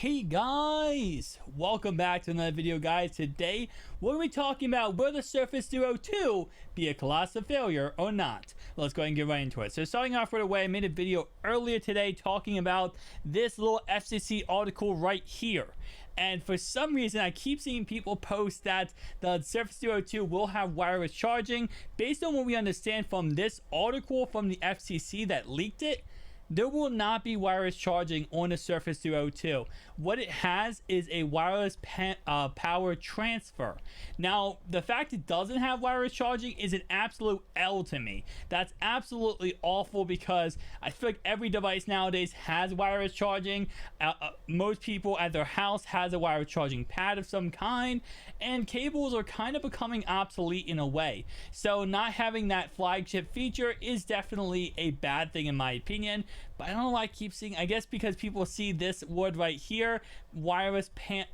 Hey guys, welcome back to another video, guys. Today we're going to be talking about will the Surface Duo 2 be a colossal failure or not. Let's go ahead and get right into it. So starting off right away, I made a video earlier today talking about this little FCC article right here. And for some reason, I keep seeing people post that the Surface Duo 2 will have wireless charging. Based on what we understand from this article from the FCC that leaked it, there will not be wireless charging on the Surface Duo 2. What it has is a wireless power transfer. Now, the fact it doesn't have wireless charging is an absolute L to me. That's absolutely awful because I feel like every device nowadays has wireless charging. Most people at their house has a wireless charging pad of some kind, and cables are kind of becoming obsolete in a way. So not having that flagship feature is definitely a bad thing in my opinion. But I don't know why I keep seeing, I guess because people see this word right here, wireless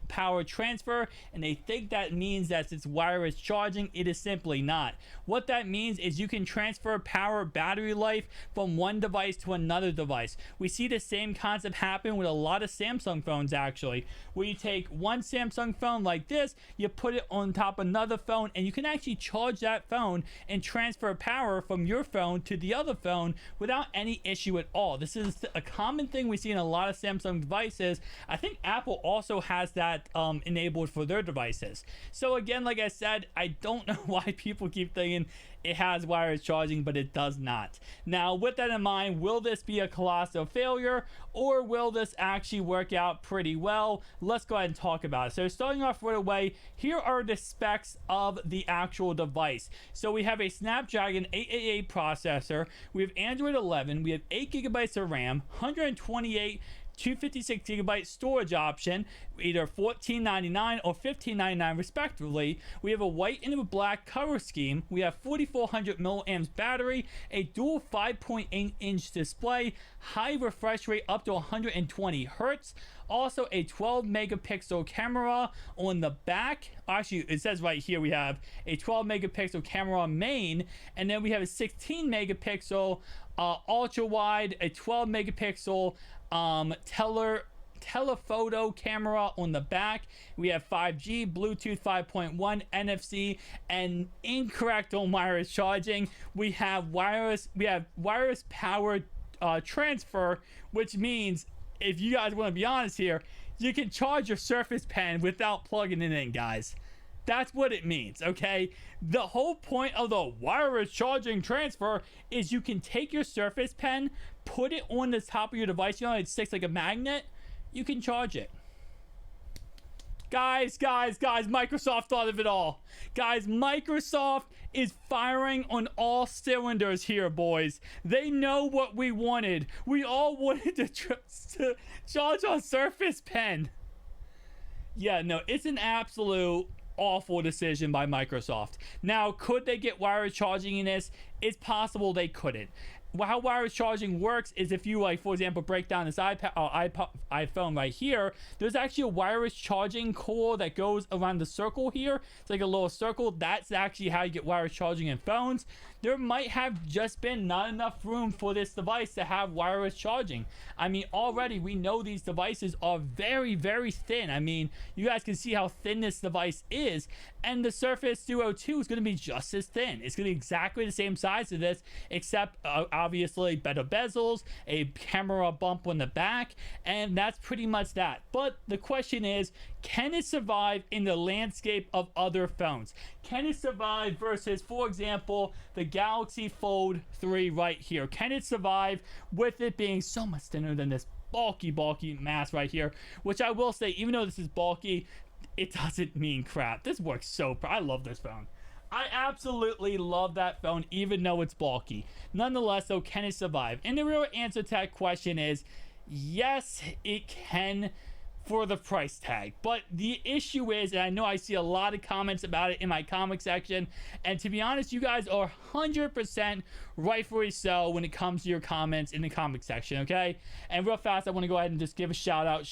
power transfer, and they think that means that it's wireless charging. It is simply not. What that means is you can transfer power battery life from one device to another device. We see the same concept happen with a lot of Samsung phones actually, where you take one Samsung phone like this, you put it on top of another phone, and you can actually charge that phone and transfer power from your phone to the other phone without any issue at all. This is a common thing we see in a lot of Samsung devices. I think Apple also has that enabled for their devices. So again, like I said, I don't know why people keep thinking it has wireless charging, but it does not. Now, with that in mind, will this be a colossal failure or will this actually work out pretty well? Let's go ahead and talk about it. So starting off right away, here are the specs of the actual device. So we have a Snapdragon 888 processor, we have Android 11, we have 8 gigabytes of RAM, 128 256 gigabyte storage option, either $14.99 or $15.99 respectively. We have a white and a black cover scheme. We have 4400 milliamps battery, a dual 5.8 inch display, high refresh rate up to 120 hertz. Also a 12 megapixel camera on the back. Actually, it says right here we have a 12 megapixel camera main, and then we have a 16 megapixel ultra wide, a 12 megapixel telephoto camera on the back. We have 5G, Bluetooth 5.1, NFC, and incorrect on wireless charging. We have wireless power transfer, which means, if you guys want to be honest here, you can charge your Surface Pen without plugging it in, guys. That's what it means, okay? The whole point of the wireless charging transfer is you can take your Surface Pen, put it on the top of your device, you know, it sticks like a magnet, you can charge it. Guys, Microsoft thought of it all. Guys, Microsoft is firing on all cylinders here, boys. They know what we wanted. We all wanted to charge our Surface Pen. Yeah, no, it's an absolute awful decision by Microsoft. Now, could they get wireless charging in this? It's possible they couldn't. How wireless charging works is if you, like, for example, break down this iPhone right here, there's actually a wireless charging cord that goes around the circle here. It's like a little circle. That's actually how you get wireless charging in phones. There might have just been not enough room for this device to have wireless charging. I mean, already we know these devices are very, very thin. I mean, you guys can see how thin this device is, and the Surface Duo 2 is going to be just as thin. It's going to be exactly the same size as this, except obviously better bezels, a camera bump on the back, and that's pretty much that. But the question is, can it survive in the landscape of other phones? Can it survive versus, for example, the Galaxy Fold 3 right here? Can it survive with it being so much thinner than this bulky mass right here? Which I will say, even though this is bulky, it doesn't mean crap. This works so I love this phone. I absolutely love that phone, even though it's bulky. Nonetheless, though, can it survive? And the real answer to that question is yes, it can, for the price tag. But the issue is, and I know I see a lot of comments about it in my comment section, and to be honest, you guys are 100% rightfully so when it comes to your comments in the comment section, okay? And real fast, I want to go ahead and just give a shout out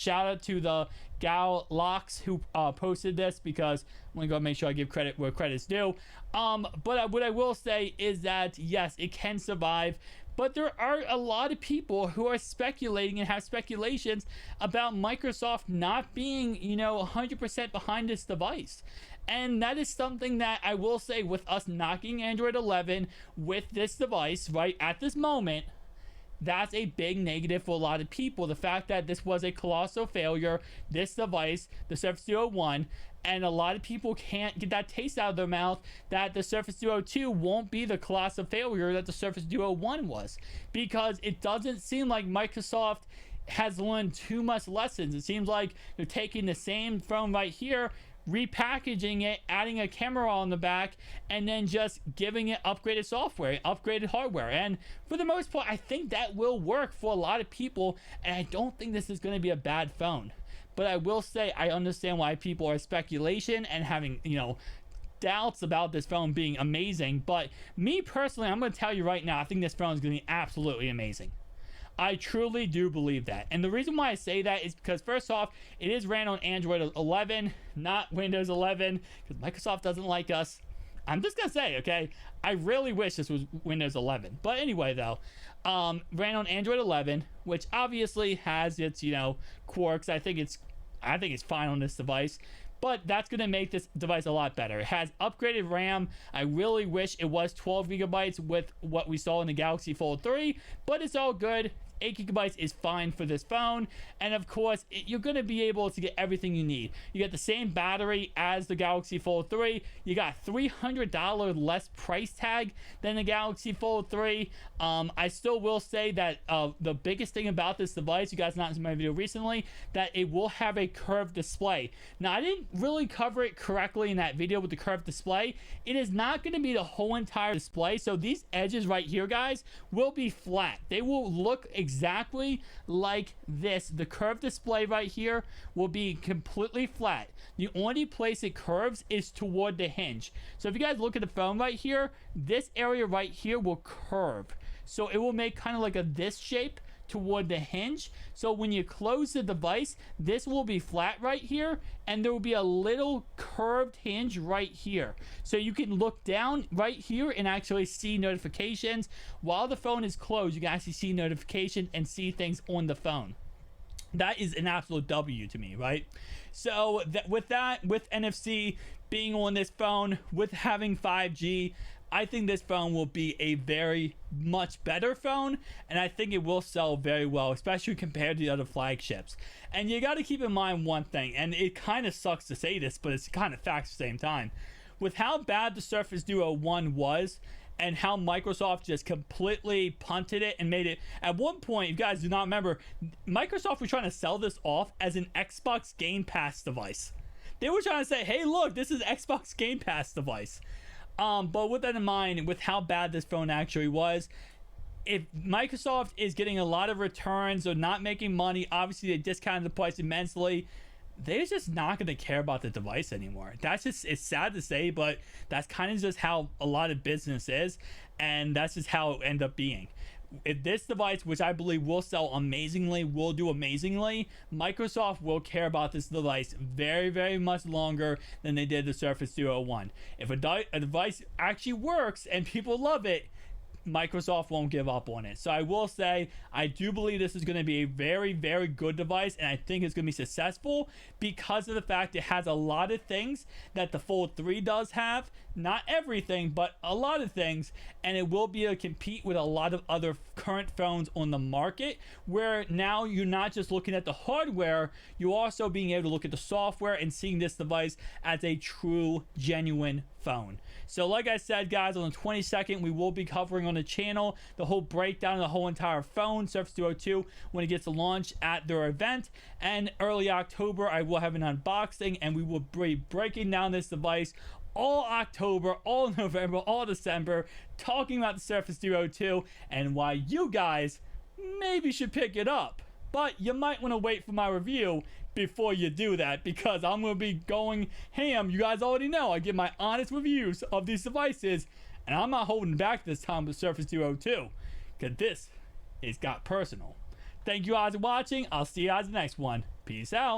to the Gal Locks who posted this, because I'm gonna go make sure I give credit where credit's due. But what I will say is that yes, it can survive, but there are a lot of people who are speculating and have speculations about Microsoft not being, 100% behind this device. And that is something that I will say, with us knocking Android 11 with this device right at this moment, that's a big negative for a lot of people. The fact that this was a colossal failure, this device, the Surface Duo 1, and a lot of people can't get that taste out of their mouth that the Surface Duo 2 won't be the colossal failure that the Surface Duo 1 was, because it doesn't seem like Microsoft has learned too much lessons. It seems like they're taking the same phone right here, repackaging it, adding a camera on the back, and then just giving it upgraded software, upgraded hardware. And for the most part, I think that will work for a lot of people, and I don't think this is going to be a bad phone. But I will say, I understand why people are speculation and having, doubts about this phone being amazing. But me personally, I'm going to tell you right now, I think this phone is going to be absolutely amazing. I truly do believe that. And the reason why I say that is because, first off, it is ran on Android 11, not Windows 11, because Microsoft doesn't like us. I'm just going to say, okay, I really wish this was Windows 11. But anyway, though, ran on Android 11, which obviously has its, quirks. I think it's fine on this device. But that's going to make this device a lot better. It has upgraded RAM. I really wish it was 12 gigabytes with what we saw in the Galaxy Fold 3, but it's all good. 8 gigabytes is fine for this phone. And of course, you're going to be able to get everything you need. You get the same battery as the Galaxy Fold 3. You got $300 less price tag than the Galaxy Fold 3. I still will say that the biggest thing about this device, you guys not in my video recently, that it will have a curved display. Now, I didn't really cover it correctly in that video with the curved display. It is not going to be the whole entire display. So these edges right here, guys, will be flat. They will look exactly like this. The curved display right here will be completely flat. The only place it curves is toward the hinge. So if you guys look at the phone right here, this area right here will curve. So it will make kind of like this shape toward the hinge. So when you close the device, this will be flat right here, and there will be a little curved hinge right here. So you can look down right here and actually see notifications. While the phone is closed, you can actually see notifications and see things on the phone. That is an absolute W to me, right? So with NFC being on this phone, with having 5G, I think this phone will be a very much better phone, and I think it will sell very well, especially compared to the other flagships. And you got to keep in mind one thing, and it kind of sucks to say this, but it's kind of facts at the same time. With how bad the Surface Duo 1 was, and how Microsoft just completely punted it and made it, at one point, you guys do not remember, Microsoft was trying to sell this off as an Xbox Game Pass device. They were trying to say, hey, look, this is Xbox Game Pass device. But with that in mind, with how bad this phone actually was, if Microsoft is getting a lot of returns or not making money, obviously they discounted the price immensely, they're just not going to care about the device anymore. That's just, it's sad to say, but that's kind of just how a lot of business is, and that's just how it ended up being. If this device, which I believe will sell amazingly, will do amazingly, Microsoft will care about this device very, very much longer than they did the Surface Duo 1. If a device actually works and people love it, Microsoft won't give up on it. So I will say, I do believe this is going to be a very, very good device, and I think it's going to be successful because of the fact it has a lot of things that the Fold 3 does have. Not everything, but a lot of things, and it will be able to compete with a lot of other current phones on the market, where now you're not just looking at the hardware, you're also being able to look at the software and seeing this device as a true, genuine phone. So like I said, guys, on the 22nd, we will be covering on the channel the whole breakdown of the whole entire phone, Surface Duo 2, when it gets to launch at their event. And early October, I will have an unboxing, and we will be breaking down this device all October, all November, all December, talking about the Surface Duo 2 and why you guys maybe should pick it up. But you might want to wait for my review before you do that, because I'm going to be going ham. You guys already know I give my honest reviews of these devices, and I'm not holding back this time with Surface Duo 2, because this is got personal. Thank you guys for watching. I'll see you guys in the next one. Peace out.